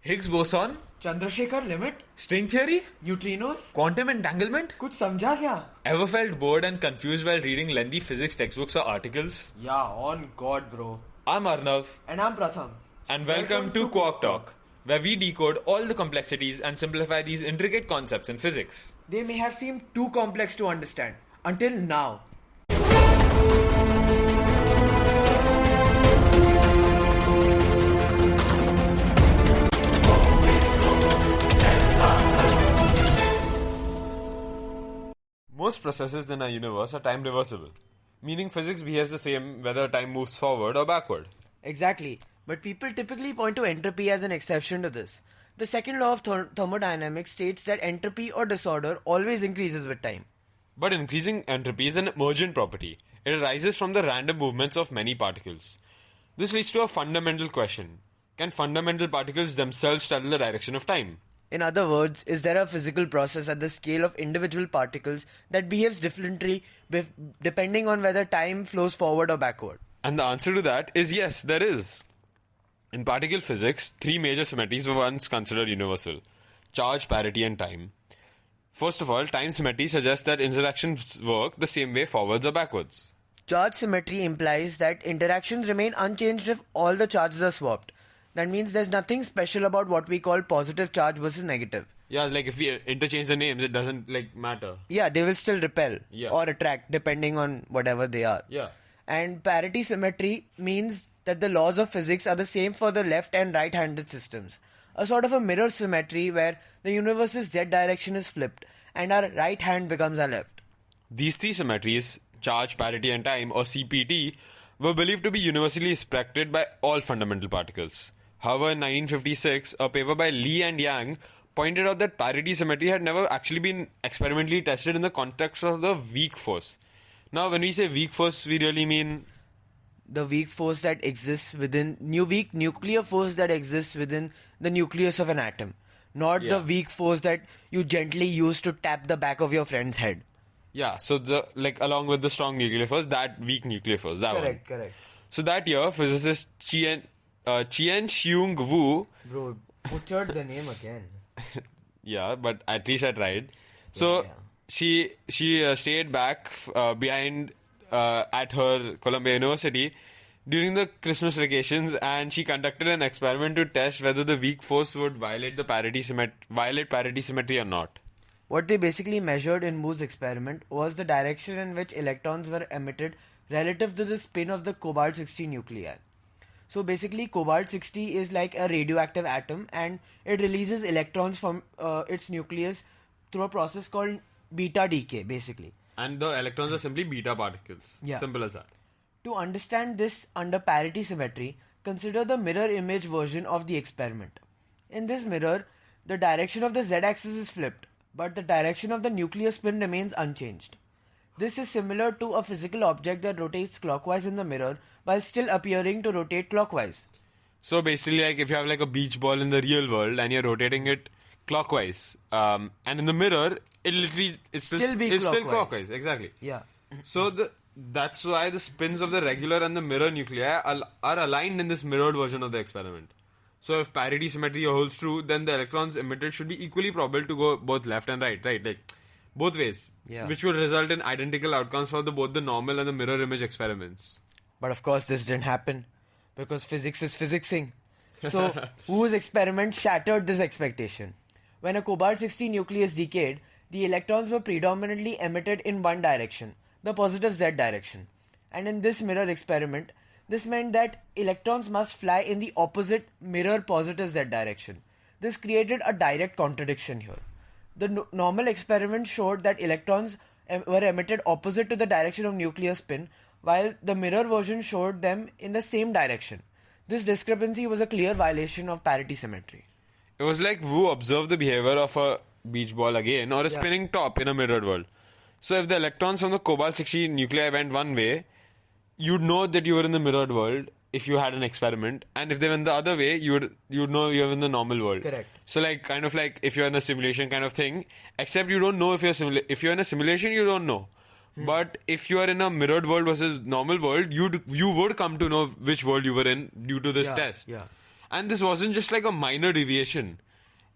Higgs boson, Chandrashekhar limit, string theory, neutrinos. quantum entanglement. कुछ समझा क्या? Ever felt bored and confused while reading lengthy physics textbooks or articles? Yeah, on God, bro. I'm Arnav, And I'm Pratham. and welcome to Quark Talk, where we decode all the complexities and simplify these intricate concepts in physics. They may have seemed too complex to understand until now. Most processes in our universe are time reversible, meaning physics behaves the same whether time moves forward or backward. Exactly. But people typically point to entropy as an exception to this. The second law of thermodynamics states that entropy or disorder always increases with time. But increasing entropy is an emergent property. It arises from the random movements of many particles. This leads to a fundamental question. Can fundamental particles themselves tell the direction of time? In other words, is there a physical process at the scale of individual particles that behaves differently depending on whether time flows forward or backward? And the answer to that is yes, there is. In particle physics, three major symmetries were once considered universal: charge, parity, and time. First of all, time symmetry suggests that interactions work the same way forwards or backwards. Charge symmetry implies that interactions remain unchanged if all the charges are swapped. That means there's nothing special about what we call positive charge versus negative. Yeah, like if we interchange the names, it doesn't matter. Yeah, they will still repel Yeah. or attract depending on whatever they are. Yeah. And parity symmetry means that the laws of physics are the same for the left and right-handed systems. A sort of a mirror symmetry where the universe's z direction is flipped and our right hand becomes our left. These three symmetries, charge, parity, and time, or CPT, were believed to be universally respected by all fundamental particles. However, in 1956, a paper by Li and Yang pointed out that parity symmetry had never actually been experimentally tested in the context of the weak force. Now, when we say weak force, we really mean The weak force that exists within weak nuclear force that exists within the nucleus of an atom, not the Yeah. weak force that you gently use to tap the back of your friend's head. yeah. So along with the strong nuclear force, that weak nuclear force, that one. Correct. So that year, physicist Chien-Shiung Wu, Bro, butchered the name again. yeah, but at least I tried. So Yeah. she stayed back behind at her Columbia University during the Christmas vacations, and she conducted an experiment to test whether the weak force would violate parity symmetry or not. What they basically measured in Wu's experiment was the direction in which electrons were emitted relative to the spin of the cobalt-60 nuclei. So basically, cobalt-60 is like a radioactive atom and it releases electrons from its nucleus through a process called beta decay, basically. And the electrons are simply beta particles. Yeah. Simple as that. To understand this under parity symmetry, consider the mirror image version of the experiment. In this mirror, the direction of the z-axis is flipped, but the direction of the nuclear spin remains unchanged. This is similar to a physical object that rotates clockwise in the mirror while still appearing to rotate clockwise. So basically, like if you have like a beach ball in the real world and you're rotating it clockwise, and in the mirror, it's still clockwise. Exactly. Yeah. So that's why the spins of the regular and the mirror nuclei are aligned in this mirrored version of the experiment. So if parity symmetry holds true, then the electrons emitted should be equally probable to go both left and right, like both ways, Yeah. which would result in identical outcomes for both the normal and the mirror image experiments. But of course, this didn't happen because physics is physicsing. So, Wu's experiment shattered this expectation. When a cobalt-60 nucleus decayed, the electrons were predominantly emitted in one direction, the positive z direction. And in this mirror experiment, this meant that electrons must fly in the opposite mirror positive z direction. This created a direct contradiction here. The normal experiment showed that electrons were emitted opposite to the direction of nuclear spin, while the mirror version showed them in the same direction. This discrepancy was a clear violation of parity symmetry. It was like Wu observed the behavior of a beach ball again or a spinning top in a mirrored world. So if the electrons from the cobalt-60 nuclei went one way, you'd know that you were in the mirrored world if you had an experiment, and if they went the other way, you'd know you're in the normal world. Correct. So kind of like if you're in a simulation kind of thing, except you don't know if you're in a simulation, you don't know. But if you are in a mirrored world versus normal world, you would come to know which world you were in due to this test. Yeah. And this wasn't just like a minor deviation.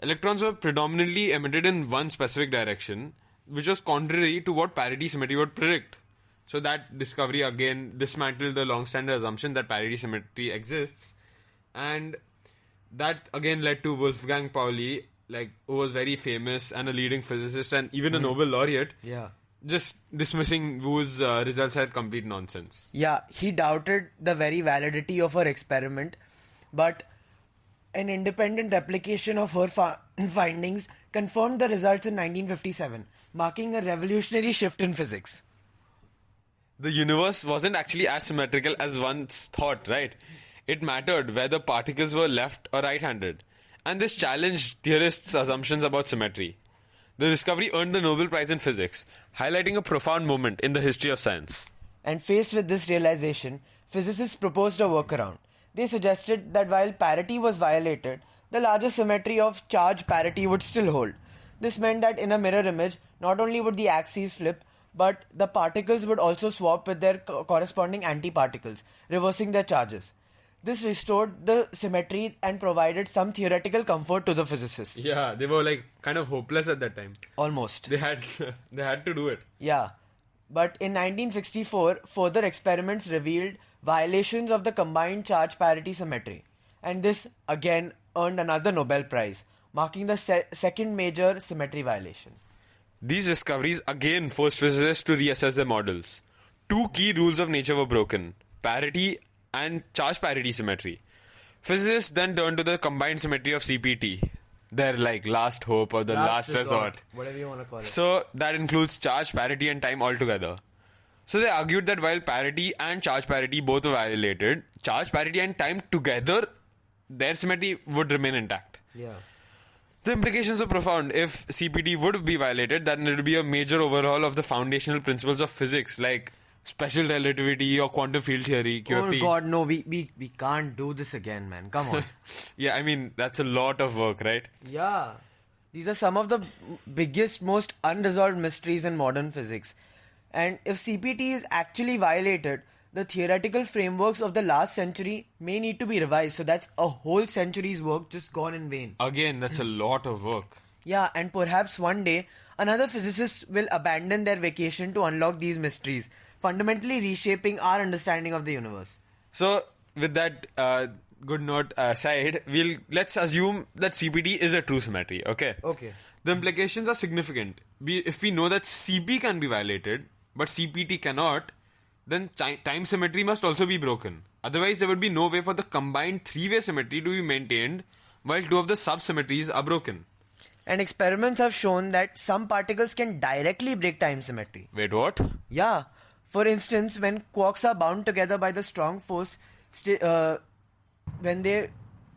Electrons were predominantly emitted in one specific direction, which was contrary to what parity symmetry would predict. So that discovery again dismantled the long-standing assumption that parity symmetry exists, and that again led to Wolfgang Pauli, like, who was very famous and a leading physicist and even a Nobel laureate, Yeah. just dismissing Wu's results as complete nonsense. Yeah, he doubted the very validity of her experiment, but an independent replication of her findings confirmed the results in 1957, marking a revolutionary shift in physics. The universe wasn't actually as symmetrical as once thought, right? It mattered whether particles were left or right-handed. And this challenged theorists' assumptions about symmetry. The discovery earned the Nobel Prize in Physics, highlighting a profound moment in the history of science. And faced with this realization, physicists proposed a workaround. They suggested that while parity was violated, the larger symmetry of charge parity would still hold. This meant that in a mirror image, not only would the axes flip, but the particles would also swap with their corresponding antiparticles, reversing their charges. This restored the symmetry and provided some theoretical comfort to the physicists. Yeah, they were like kind of hopeless at that time. Almost. They had to do it. Yeah. But in 1964, further experiments revealed violations of the combined charge parity symmetry. And this again earned another Nobel Prize, marking the second major symmetry violation. These discoveries again forced physicists to reassess their models. Two key rules of nature were broken: parity and charge parity symmetry. Physicists then turned to the combined symmetry of CPT, their like last hope or the last resort. Whatever you want to call it. So that includes charge parity and time altogether. So they argued that while parity and charge parity both were violated, charge parity and time together, their symmetry would remain intact. Yeah. The implications are profound. If CPT would be violated, then it would be a major overhaul of the foundational principles of physics, like special relativity or quantum field theory, QFT. Oh god, no, we can't do this again, man. Come on. Yeah, I mean, that's a lot of work, right? Yeah. These are some of the biggest, most unresolved mysteries in modern physics. And if CPT is actually violated, the theoretical frameworks of the last century may need to be revised. So that's a whole century's work just gone in vain. Again, that's a lot of work. Yeah, and perhaps one day, another physicist will abandon their vacation to unlock these mysteries, fundamentally reshaping our understanding of the universe. So, with that good note aside, let's assume that CPT is a true symmetry, okay? Okay. The implications are significant. If we know that CP can be violated, but CPT cannot, then time symmetry must also be broken. Otherwise, there would be no way for the combined three-way symmetry to be maintained while two of the sub-symmetries are broken. And experiments have shown that some particles can directly break time symmetry. Wait, what? Yeah. For instance, when quarks are bound together by the strong force, when they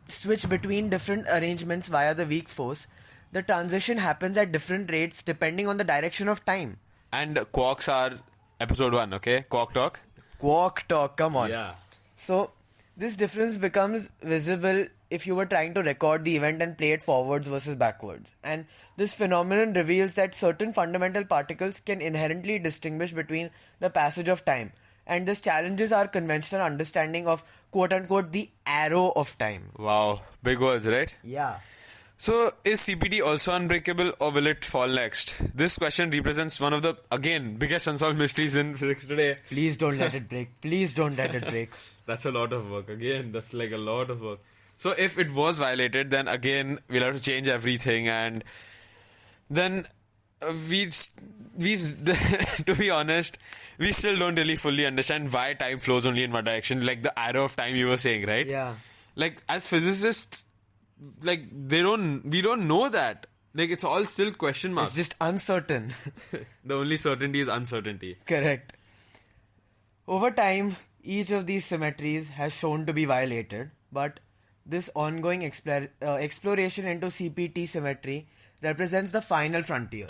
switch between different arrangements via the weak force, the transition happens at different rates depending on the direction of time. And quarks are episode 1, okay? Quark talk? Quark talk, come on. Yeah. So, this difference becomes visible if you were trying to record the event and play it forwards versus backwards. And this phenomenon reveals that certain fundamental particles can inherently distinguish between the passage of time. And this challenges our conventional understanding of quote-unquote the arrow of time. Wow. Big words, right? Yeah. So, is CPT also unbreakable or will it fall next? This question represents one of the, again, biggest unsolved mysteries in physics today. Please don't let it break. Please don't let it break. That's a lot of work. Again, that's like a lot of work. So, if it was violated, then again, we'll have to change everything, and then we to be honest, we still don't really fully understand why time flows only in one direction, like the arrow of time you were saying, right? Yeah. Like, as physicists, like, we don't know that. Like, it's all still question marks. It's just uncertain. The only certainty is uncertainty. Correct. Over time, each of these symmetries has shown to be violated, but this ongoing exploration into CPT symmetry represents the final frontier.